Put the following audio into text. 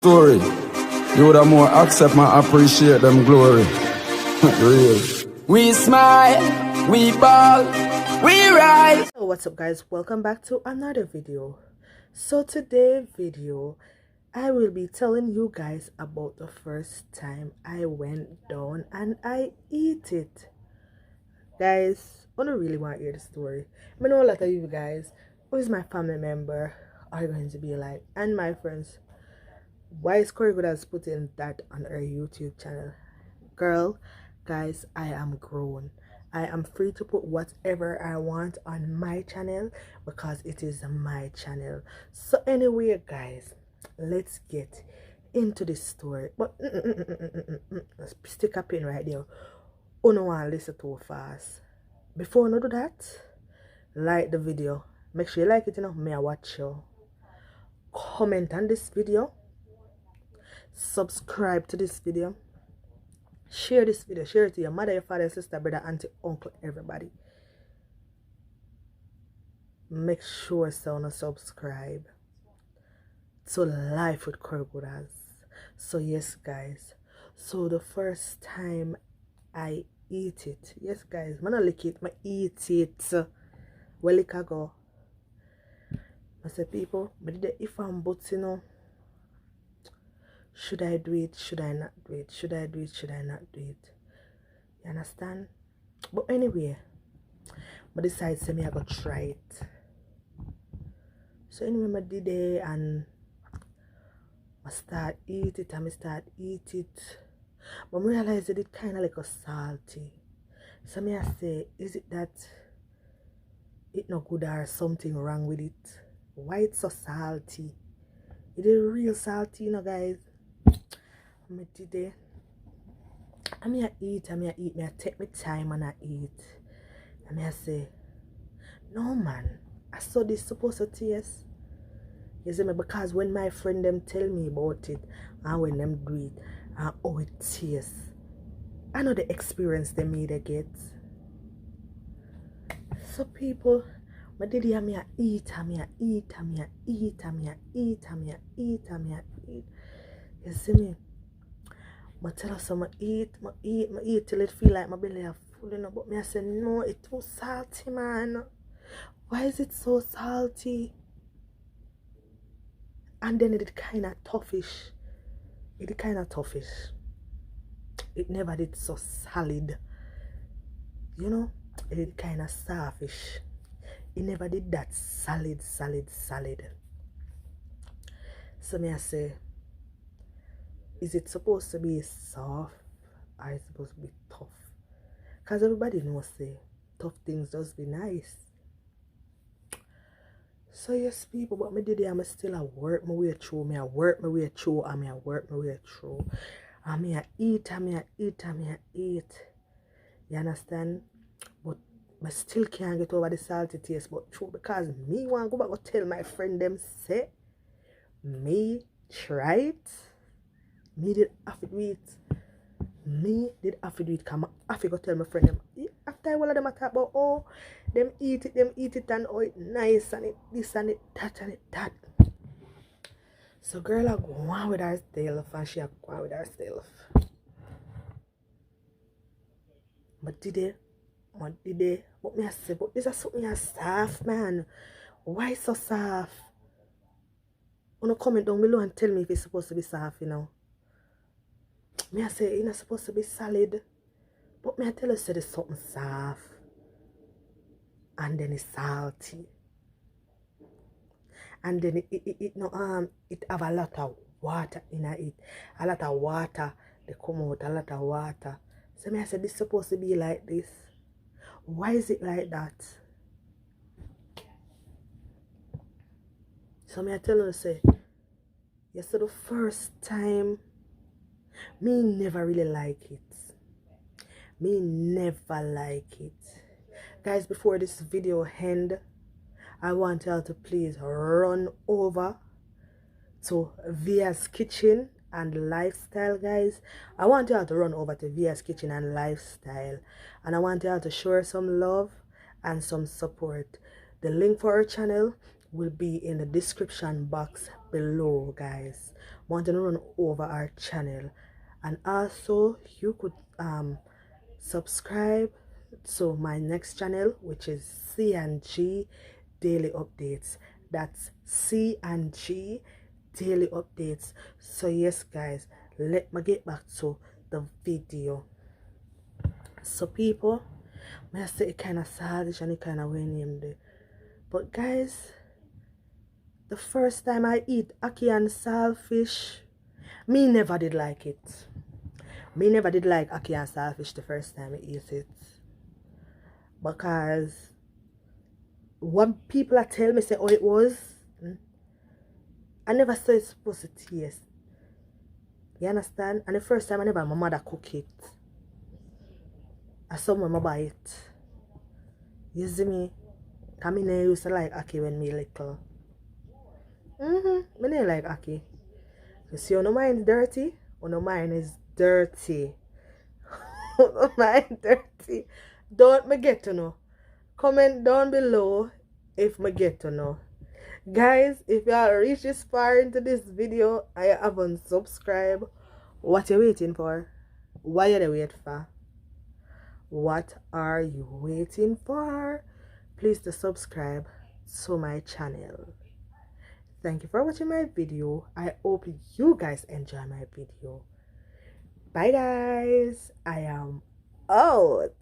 story. You would have more accept my appreciate them glory. Real. We smile, we ball, we rise. So what's up guys, welcome back to another video. So today's video I will be telling you guys about the first time I went down and I eat it. Guys, I don't really want to hear the story. I know a lot of you guys, who is my family member, are going to be like, and my friends, why is Corey Good has putting that on her YouTube channel? Girl, guys, I am grown. I am free to put whatever I want on my channel because it is my channel. So anyway, guys, let's get into this story. But stick a pin right there. Oh no, I listen too fast. Before I do that, like the video. Make sure you like it, may I watch you. Comment on this video. Subscribe to this video. Share this video. Share it to your mother, your father, your sister, brother, auntie, uncle, everybody. Make sure to subscribe to Life with Corey Good. So yes guys, so the first time I eat it, yes guys, I don't lick it, I eat it. Well, it can go. I say, people, but if I'm but should I do it? Should I not do it? Should I do it? Should I not do it? You understand? But anyway, I decided to me I go try it. So anyway, I did it and I start eat it and I start eat it. But I realized it kind of like a salty. So I say, is it that it not good or something wrong with it? Why it's so salty? It is real salty, guys. I did it. I eat, I take my time and I eat. And I say, no man, I saw this supposed to taste. You see me, because when my friend them tell me about it and when them do it and how it tastes, I know the experience they made they get. So people, I did it, I eat. You see me? I tell us I eat till it feel like my belly is full, but I say no, it's too salty, man. Why is it so salty? And then it kind of toughish. It never did so solid. It did kind of softish. It never did that solid. So me I say, is it supposed to be soft or is it supposed to be tough? Because everybody knows say tough things just be nice. So yes people, but me did it, I'm still at work my way through. I work my way through. And I eat. You understand? But I still can't get over the salty taste. But true, because me want to go back and tell my friend them say me try it. Me did have to do it. Come I have to go tell my friend them. After all of them I talk about them eat it and it nice and it this and it that. So girl I go on with her stuff and she go on with her stuff. But did it? But me I say, but this is something that's soft, man. Why so soft? Wanna comment down below and tell me if it's supposed to be soft, Me I say it's not supposed to be solid. But me I tell you say there's something soft. And then it's salty. And then it have a lot of water in it. A lot of water. They come out a lot of water. So me I say this is supposed to be like this. Why is it like that? So me I tell you say, yes, so the first time me never really like it. Guys, before this video end, I want y'all to please run over to Via's Kitchen and Lifestyle, guys. I want y'all to run over to Via's Kitchen and Lifestyle, and I want y'all to show her some love and some support. The link for her channel will be in the description box below, guys. Want to run over our channel, and also you could subscribe to my next channel, which is C&G Daily Updates. That's C&G Daily Updates. So yes, guys, let me get back to the video. So people, I say it kind of saltish and it kind of windy, but guys, the first time I eat ackee and saltfish, me never did like it. Me never did like ackee and saltfish the first time I eat it, because when people tell me say, oh, it was, I never saw it's supposed to taste. You understand? And the first time I never my mother cook it, I saw my mother buy it. You see me? Because I never used to like ackee when me little. I never like ackee. You see, no mind is dirty. No mind is dirty. No mind dirty. Don't me get to know. Comment down below if me get to know. Guys, if you are reached this far into this video and you haven't subscribed, what you waiting for? What are you waiting for? What are you waiting for? Please to subscribe to my channel. Thank you for watching my video. I hope you guys enjoy my video. Bye guys. I am out.